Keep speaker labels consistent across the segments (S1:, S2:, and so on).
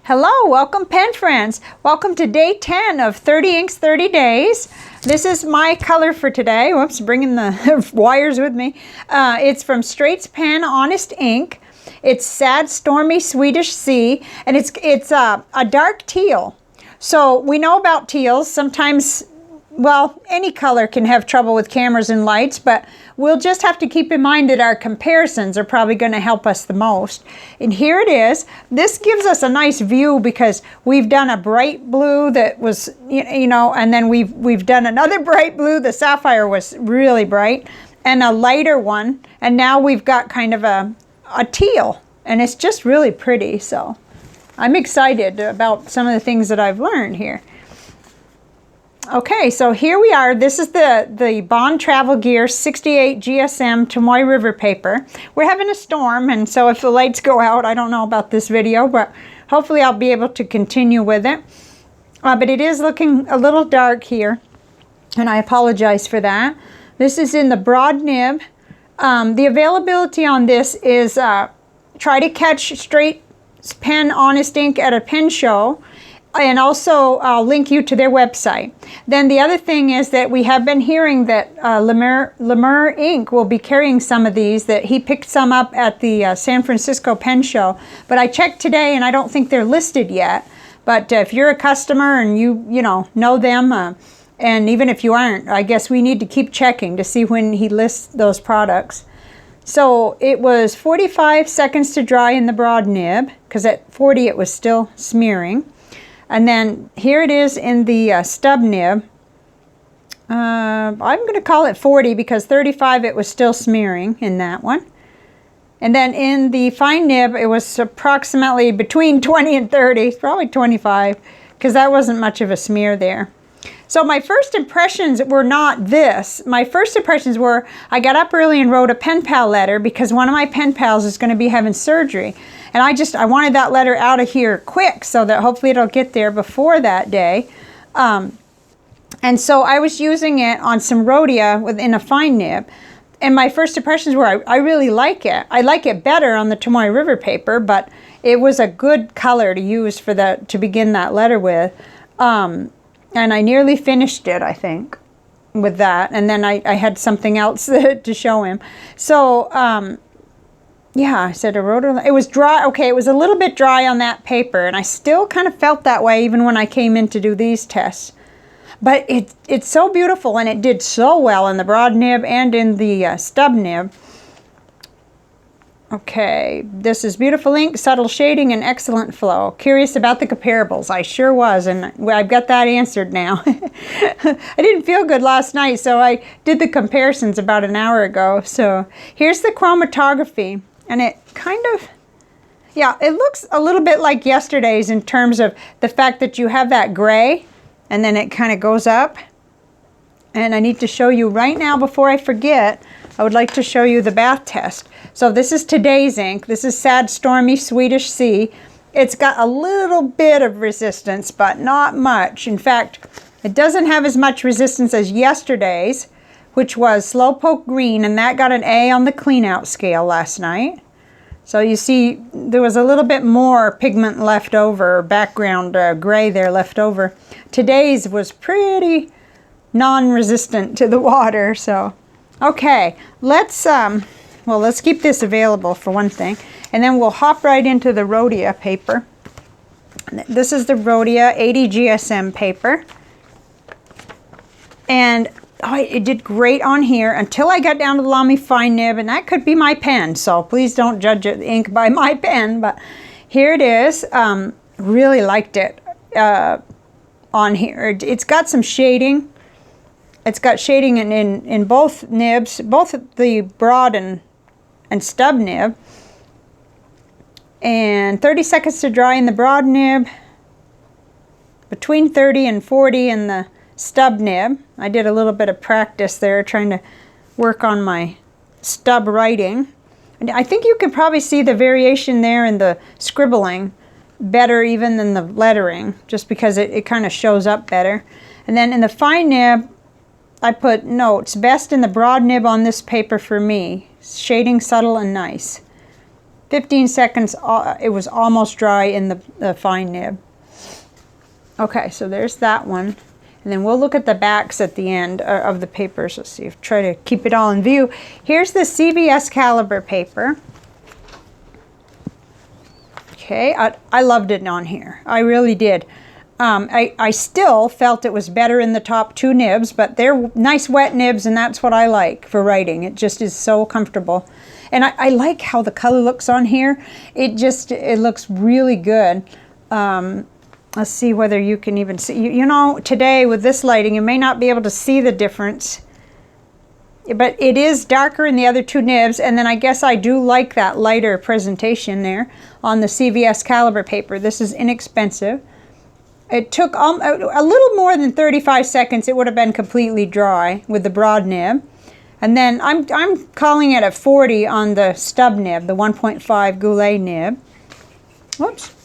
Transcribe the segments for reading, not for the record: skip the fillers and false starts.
S1: Hello, welcome pen friends. Welcome to day 10 of 30 Inks 30 Days. This is my color for today. Whoops, bringing the wires with me. It's from Straits pen, Honest Ink. It's Sad Stormy Swedish Sea, and it's a dark teal. So we know about teals. Sometimes, well, any color can have trouble with cameras and lights, but we'll just have to keep in mind that our comparisons are probably going to help us the most. And here it is. This gives us a nice view because we've done a bright blue that was, you know, and then we've done another bright blue. The sapphire was really bright, and a lighter one, and now we've got kind of a teal, and it's just really pretty. So I'm excited about some of the things that I've learned here. Okay, so here we are. This is the Bond Travel Gear 68 GSM Tomoe River paper. We're having a storm, and so if the lights go out, I don't know about this video, but hopefully I'll be able to continue with it. But it is looking a little dark here, and I apologize for that. This is in the broad nib. The availability on this is try to catch Straits pen Honest Ink at a pen show. And also, I'll link you to their website. Then the other thing is that we have been hearing that Lemur Ink will be carrying some of these, that he picked some up at the San Francisco Pen Show. But I checked today, and I don't think they're listed yet. But if you're a customer and you know them, and even if you aren't, I guess we need to keep checking to see when he lists those products. So it was 45 seconds to dry in the broad nib, because at 40 it was still smearing. And then here it is in the stub nib. I'm going to call it 40 because 35 it was still smearing in that one. And then in the fine nib it was approximately between 20 and 30, probably 25, because that wasn't much of a smear there. So my first impressions were not this. My first impressions were I got up early and wrote a pen pal letter because one of my pen pals is going to be having surgery. And I wanted that letter out of here quick so that hopefully it'll get there before that day. And so I was using it on some Rodya within a fine nib. And my first impressions were I really like it. I like it better on the Tomoe River paper, but it was a good color to use for to begin that letter with. And I nearly finished it, I think, with that. And then I had something else to show him. So, yeah, I said I wrote it. It was dry. Okay, it was a little bit dry on that paper, and I still kind of felt that way even when I came in to do these tests. But it's so beautiful, and it did so well in the broad nib and in the stub nib. Okay, this is beautiful ink, subtle shading, and excellent flow. Curious about the comparables. I sure was, and I've got that answered now. I didn't feel good last night, so I did the comparisons about an hour ago. So here's the chromatography, and it kind of, yeah, it looks a little bit like yesterday's in terms of the fact that you have that gray, and then it kind of goes up. And I need to show you right now before I forget, I would like to show you the bath test. So this is today's ink. This is Sad Stormy Swedish Sea. It's got a little bit of resistance, but not much. In fact, it doesn't have as much resistance as yesterday's, which was Slowpoke Green, and that got an A on the clean out scale last night. So you see there was a little bit more pigment left over, background gray there left over. Today's was pretty non-resistant to the water. So okay, let's keep this available for one thing, and then we'll hop right into the Rodya paper. This is the Rodya 80 GSM paper, and it did great on here until I got down to the Lamy fine nib, and that could be my pen, so please don't judge the ink by my pen. But here it is. Really liked it on here. It's got some shading. It's got shading in both nibs, both the broad and stub nib. And 30 seconds to dry in the broad nib, between 30 and 40 in the stub nib. I did a little bit of practice there trying to work on my stub writing. And I think you can probably see the variation there in the scribbling better even than the lettering, just because it kind of shows up better. And then in the fine nib, I put notes, best in the broad nib on this paper for me. Shading subtle and nice. 15 seconds, it was almost dry in the fine nib. Okay, so there's that one. And then we'll look at the backs at the end of the papers. Let's see, try to keep it all in view. Here's the CVS caliber paper. Okay, I loved it on here. I really did. I still felt it was better in the top 2 nibs, but they're nice wet nibs, and that's what I like for writing. It just is so comfortable. And I like how the color looks on here. It looks really good. Let's see whether you can even see. You know, today with this lighting, you may not be able to see the difference. But it is darker in the other 2 nibs, and then I guess I do like that lighter presentation there on the CVS caliber paper. This is inexpensive. It took a little more than 35 seconds. It would have been completely dry with the broad nib. And then I'm calling it a 40 on the stub nib, the 1.5 Goulet nib. Whoops.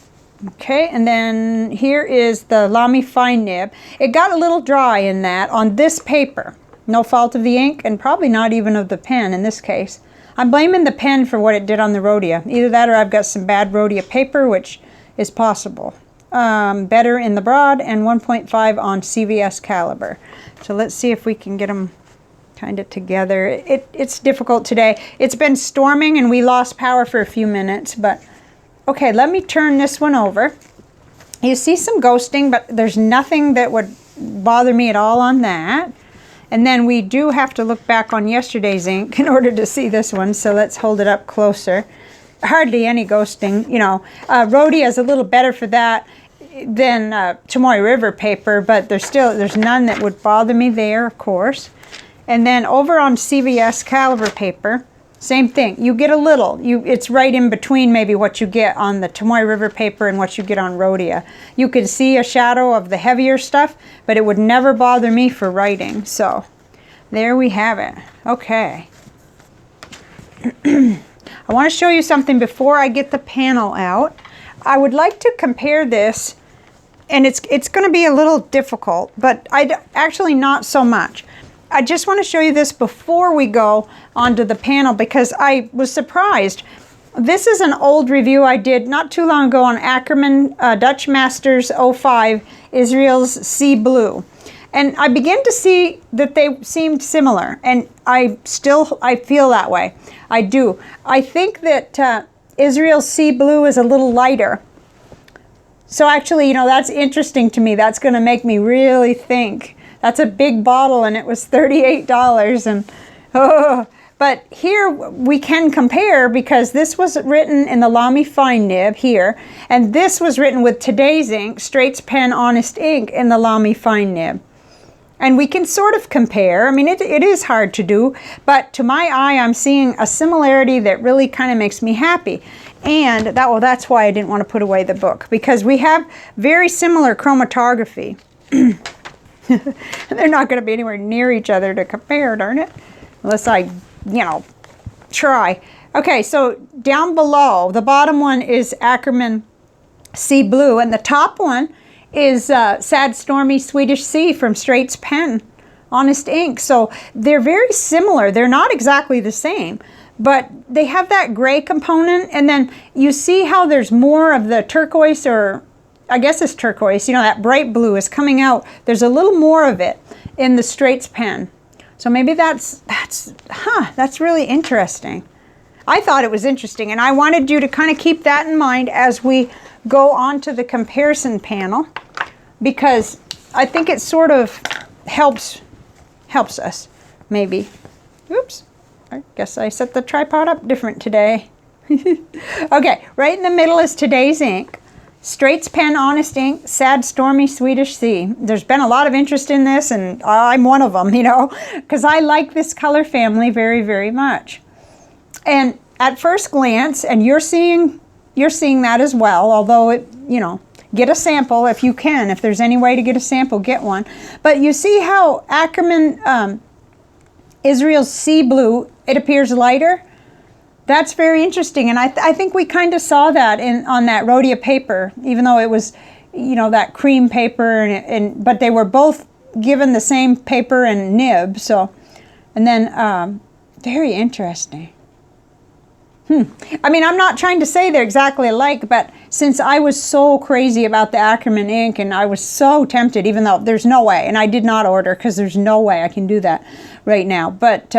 S1: Okay, and then here is the Lamy fine nib. It got a little dry in that on this paper. No fault of the ink, and probably not even of the pen in this case. I'm blaming the pen for what it did on the Rodya. Either that or I've got some bad Rodya paper, which is possible. Better in the broad and 1.5 on CVS caliber. So let's see if we can get them kind of together. It's difficult today. It's been storming and we lost power for a few minutes, but okay, let me turn this one over. You see some ghosting, but there's nothing that would bother me at all on that. And then we do have to look back on yesterday's ink in order to see this one, so let's hold it up closer. Hardly any ghosting, you know. Rodya is a little better for that than Tomoe River paper, but there's none that would bother me there, of course. And then over on CVS caliber paper, same thing. You get a little. It's right in between maybe what you get on the Tomoe River paper and what you get on Rodya. You can see a shadow of the heavier stuff, but it would never bother me for writing. So there we have it. Okay. I want to show you something before I get the panel out. I would like to compare this, and it's going to be a little difficult, but actually not so much. I just want to show you this before we go onto the panel because I was surprised. This is an old review I did not too long ago on Ackerman Dutch Masters 05 Israel's Sea Blue. And I began to see that they seemed similar, and I feel that way. I do. I think that Israel's Sea Blue is a little lighter. So actually, you know, that's interesting to me. That's going to make me really think. That's a big bottle, and it was $38. And but here we can compare because this was written in the Lamy fine nib here, and this was written with today's ink, Straits pen Honest ink in the Lamy fine nib. And we can sort of compare. I mean, it is hard to do, but to my eye, I'm seeing a similarity that really kind of makes me happy. And that's why I didn't want to put away the book, because we have very similar chromatography. They're not going to be anywhere near each other to compare, darn it. Unless I, you know, try. Okay, so down below, the bottom one is Ackerman Sea Blue, and the top one is Sad Stormy Swedish Sea from Straits pen Honest ink. So they're very similar. They're not exactly the same, but they have that gray component, and then you see how there's more of the turquoise, or I guess it's turquoise, you know, that bright blue is coming out. There's a little more of it in the Straits pen. So maybe that's really interesting. I thought it was interesting, and I wanted you to kind of keep that in mind as we go on to the comparison panel, because I think it sort of helps us, maybe. Oops, I guess I set the tripod up different today. Okay, right in the middle is today's ink. Straits pen Honest ink, Sad Stormy Swedish Sea. There's been a lot of interest in this, and I'm one of them, you know, because I like this color family very, very much. And at first glance, and you're seeing that as well, although it, you know, get a sample if you can. If there's any way to get a sample, get one. But you see how Ackerman Israel's Sea Blue, it appears lighter. That's very interesting, and I think we kind of saw that on that Rodya paper, even though it was, you know, that cream paper, but they were both given the same paper and nib. So, and then very interesting. I mean, I'm not trying to say they're exactly alike, but since I was so crazy about the Ackerman ink and I was so tempted, even though there's no way, and I did not order because there's no way I can do that right now. But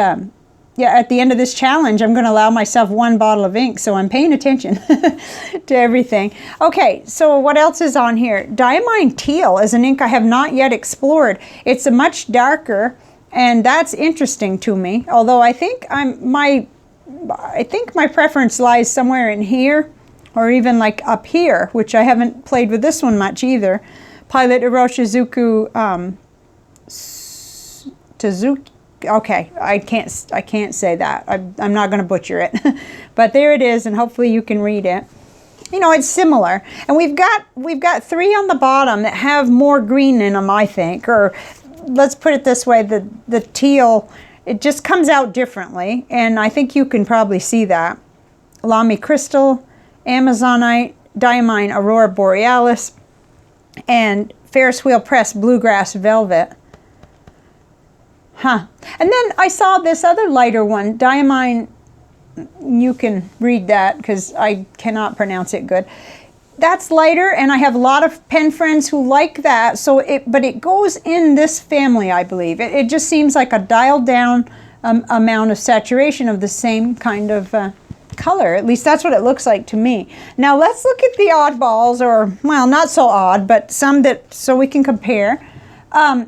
S1: yeah, at the end of this challenge, I'm going to allow myself 1 bottle of ink, so I'm paying attention to everything. Okay, so what else is on here? Diamine Teal is an ink I have not yet explored. It's a much darker, and that's interesting to me, although I think my preference lies somewhere in here, or even like up here, which I haven't played with this one much either. Pilot Shizuku Tazuki. Okay, I can't say that. I'm not going to butcher it, but there it is, and hopefully you can read it. You know, it's similar, and we've got 3 on the bottom that have more green in them, I think, or let's put it this way: the teal. It just comes out differently, and I think you can probably see that. Lamy Crystal, Amazonite, Diamine Aurora Borealis, and Ferris Wheel Press Bluegrass Velvet. Huh. And then I saw this other lighter one, Diamine, you can read that because I cannot pronounce it good. That's lighter, and I have a lot of pen friends who like that. So but it goes in this family, I believe. It just seems like a dialed down amount of saturation of the same kind of color. At least that's what it looks like to me. Now let's look at the oddballs, or well, not so odd, but some that so we can compare.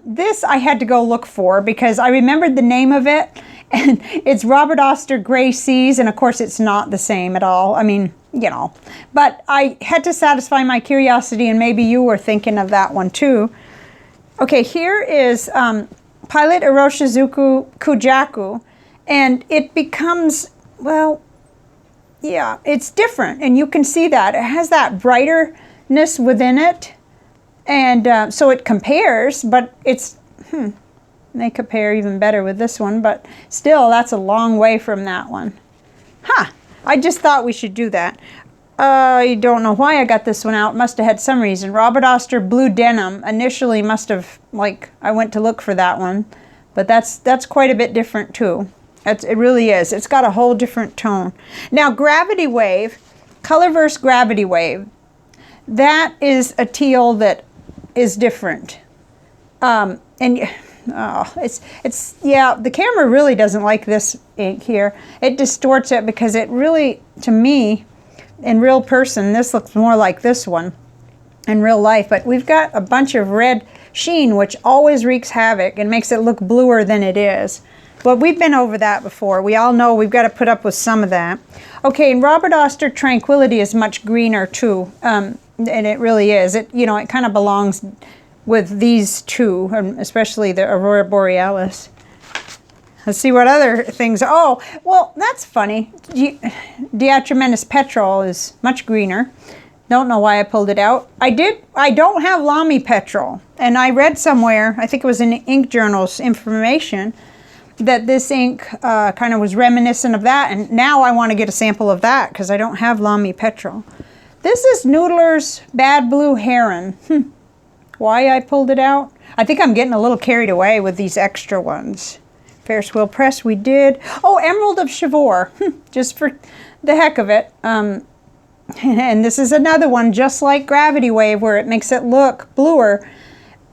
S1: This I had to go look for because I remembered the name of it, and it's Robert Oster Gray Seas, and of course it's not the same at all. I mean, you know, but I had to satisfy my curiosity, and maybe you were thinking of that one too. Okay, here is Pilot Shizuku Kujaku, and it becomes, well, yeah, it's different, and you can see that. It has that brighterness within it, and so it compares, but it's, they compare even better with this one, but still, that's a long way from that one. Huh. I just thought we should do that. I don't know why I got this one out. Must have had some reason. Robert Oster Blue Denim. Initially must have, like, I went to look for that one. But that's quite a bit different too. It really is. It's got a whole different tone. Now, Gravity Wave, Colorverse Gravity Wave. That is a teal that is different. And oh, it's yeah, the camera really doesn't like this ink here. It distorts it because it really, to me, in real person, this looks more like this one in real life. But we've got a bunch of red sheen, which always wreaks havoc and makes it look bluer than it is. But we've been over that before. We all know we've got to put up with some of that. Okay, and Robert Oster Tranquility is much greener too, and it really is. It, you know, it kind of belongs with these two, especially the Aurora Borealis. Let's see what other things. Oh, well, that's funny. Diatramenous Petrol is much greener. Don't know why I pulled it out. I don't have Lamy Petrol, and I read somewhere, I think it was in Ink Journal's information, that this ink kind of was reminiscent of that, and now I want to get a sample of that because I don't have Lamy Petrol. This is Noodlers Bad Blue Heron. Why I pulled it out? I think I'm getting a little carried away with these extra ones. Ferris Wheel Press we did. Oh, Emerald of Chivor, just for the heck of it. And this is another one just like Gravity Wave where it makes it look bluer.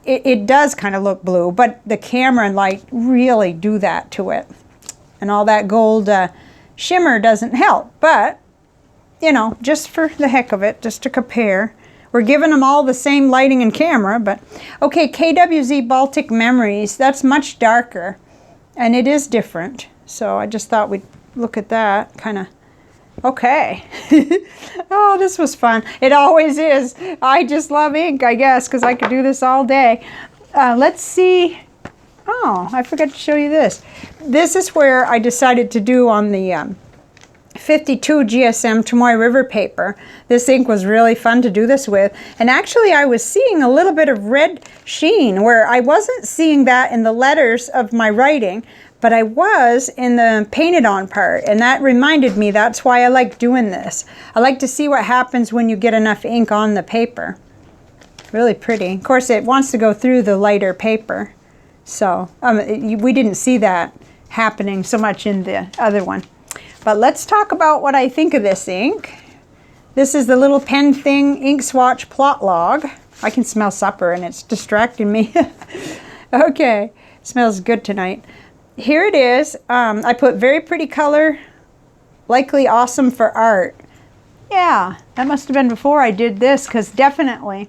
S1: It does kind of look blue, but the camera and light really do that to it. And all that gold shimmer doesn't help, but, you know, just for the heck of it, just to compare. We're giving them all the same lighting and camera, but okay, KWZ Baltic Memories, that's much darker, and it is different. So I just thought we'd look at that, kind of, okay. Oh, this was fun. It always is. I just love ink, I guess, because I could do this all day. Let's see. Oh, I forgot to show you this. This is where I decided to do on the 52 GSM Tomoe River paper. This ink was really fun to do this with, and actually I was seeing a little bit of red sheen where I wasn't seeing that in the letters of my writing, but I was in the painted on part, and that reminded me that's why I like doing this. I like to see what happens when you get enough ink on the paper. Really pretty. Of course it wants to go through the lighter paper, so we didn't see that happening so much in the other one. But let's talk about what I think of this ink. This is the little pen thing ink swatch plot log. I can smell supper and it's distracting me. Okay, smells good tonight. Here it is. I put very pretty color, likely awesome for art. Yeah, that must have been before I did this, because definitely.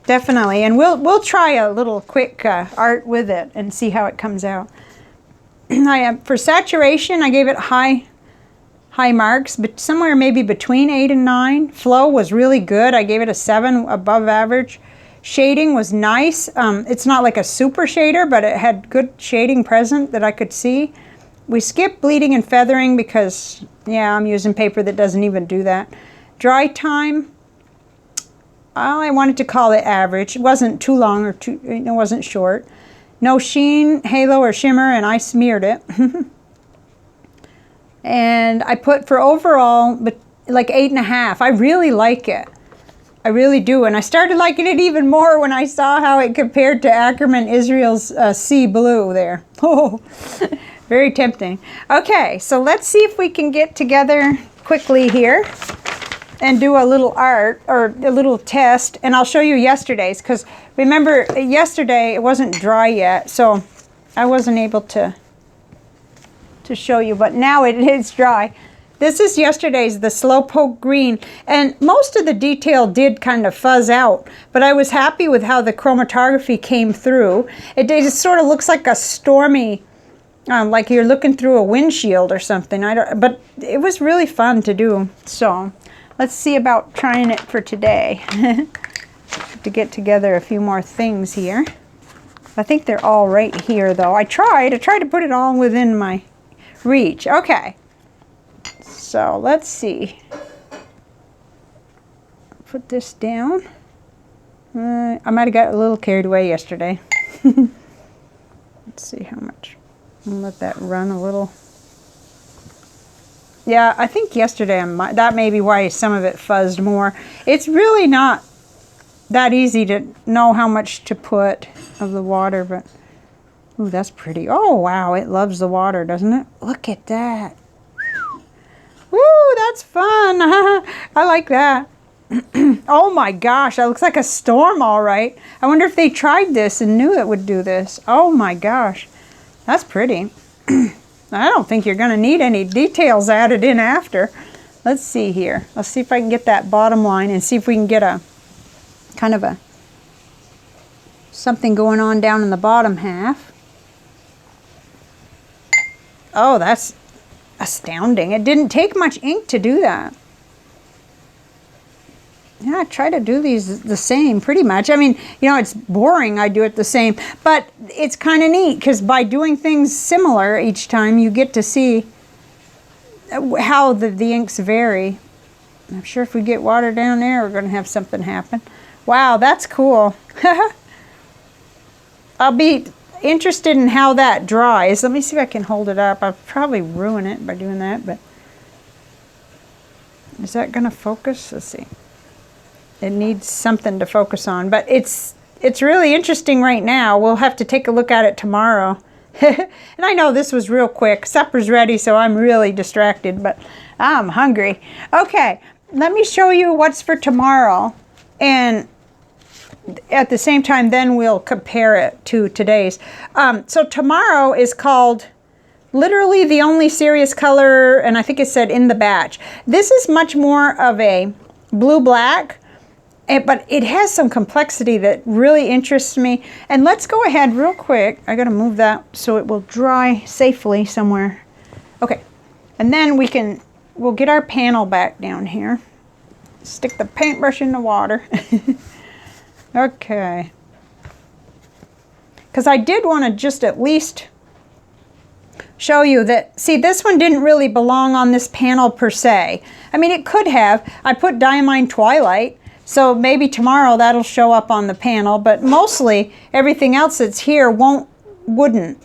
S1: And we'll try a little quick art with it and see how it comes out. For saturation, I gave it high marks, but somewhere maybe between 8 and 9. Flow was really good. I gave it a 7, above average. Shading was nice. It's not like a super shader, but it had good shading present that I could see. We skipped bleeding and feathering because, yeah, I'm using paper that doesn't even do that. Dry time, I wanted to call it average. It wasn't too long or it wasn't short. No sheen, halo, or shimmer, and I smeared it. And I put for overall, but like 8.5. I really like it. I really do. And I started liking it even more when I saw how it compared to Ackerman Israel's Sea Blue there. Oh, very tempting. Okay, so let's see if we can get together quickly here and do a little art or a little test. And I'll show you yesterday's, because remember yesterday it wasn't dry yet, so I wasn't able to show you, but now it is dry. This is yesterday's, the Slowpoke Green, and most of the detail did kind of fuzz out, but I was happy with how the chromatography came through. It just sort of looks like a stormy, like you're looking through a windshield or something. But it was really fun to do. So let's see about trying it for today. To get together a few more things here. I think they're all right here, though. I tried to put it all within my reach. Okay. So let's see. Put this down. I might have got a little carried away yesterday. Let's see how much. I'll let that run a little. Yeah, I think yesterday that may be why some of it fuzzed more. It's really not that easy to know how much to put of the water, but ooh, that's pretty. Oh wow, it loves the water, doesn't it? Look at that. Woo, that's fun. I like that. Oh my gosh, that looks like a storm, all right. I wonder if they tried this and knew it would do this. Oh my gosh, that's pretty. I don't think you're gonna need any details added in after. Let's see here. Let's see if I can get that bottom line and see if we can get a kind of something going on down in the bottom half. Oh, that's astounding. It didn't take much ink to do that. Yeah, I try to do these the same pretty much. I mean, you know, it's boring. I do it the same, but it's kind of neat because by doing things similar each time, you get to see how the inks vary. I'm sure if we get water down there, we're going to have something happen. Wow, that's cool. I'll be interested in how that dries. Let me see if I can hold it up. I'll probably ruin it by doing that, but is that going to focus? Let's see. It needs something to focus on, but it's really interesting right now. We'll have to take a look at it tomorrow. And I know this was real quick. Supper's ready, so I'm really distracted, but I'm hungry. Okay, let me show you what's for tomorrow, and at the same time, then we'll compare it to today's. So tomorrow is called literally the only serious color, and I think it said in the batch. This is much more of a blue-black, but it has some complexity that really interests me. And let's go ahead real quick. I gotta move that so it will dry safely somewhere. Okay, and then we'll get our panel back down here. Stick the paintbrush in the water. Okay. Because I did want to just at least show you that, see, this one didn't really belong on this panel per se. I mean, it could have. I put Diamine Twilight, so maybe tomorrow that'll show up on the panel, but mostly everything else that's here wouldn't.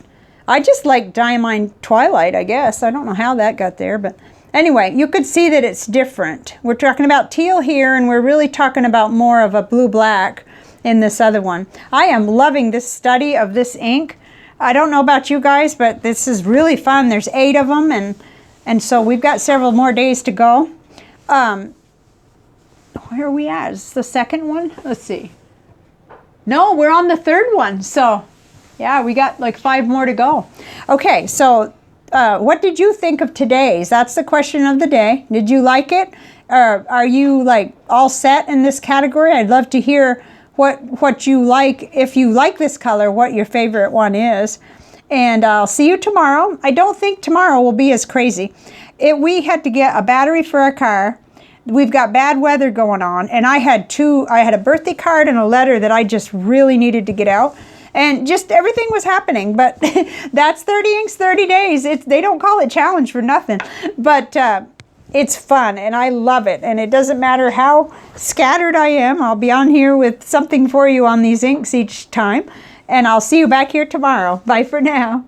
S1: I just like Diamine Twilight, I guess. I don't know how that got there, but anyway, you could see that it's different. We're talking about teal here, and we're really talking about more of a blue-black in this other one. I am loving this study of this ink. I don't know about you guys, but this is really fun. There's 8 of them, and And so we've got several more days to go. Where are we at? Is this the second one? Let's see. No, we're on the third one. So yeah, we got like 5 more to go. Okay, so what did you think of today's? That's the question of the day. Did you like it? Are you like all set in this category? I'd love to hear what you like. If you like this color, what your favorite one is. And I'll see you tomorrow. I don't think tomorrow will be as crazy. We had to get a battery for our car. We've got bad weather going on, and I had a birthday card and a letter that I just really needed to get out, and just everything was happening. But that's 30 Inks 30 days. They don't call it challenge for nothing, but it's fun and I love it. And it doesn't matter how scattered I am, I'll be on here with something for you on these inks each time, and I'll see you back here tomorrow. Bye for now.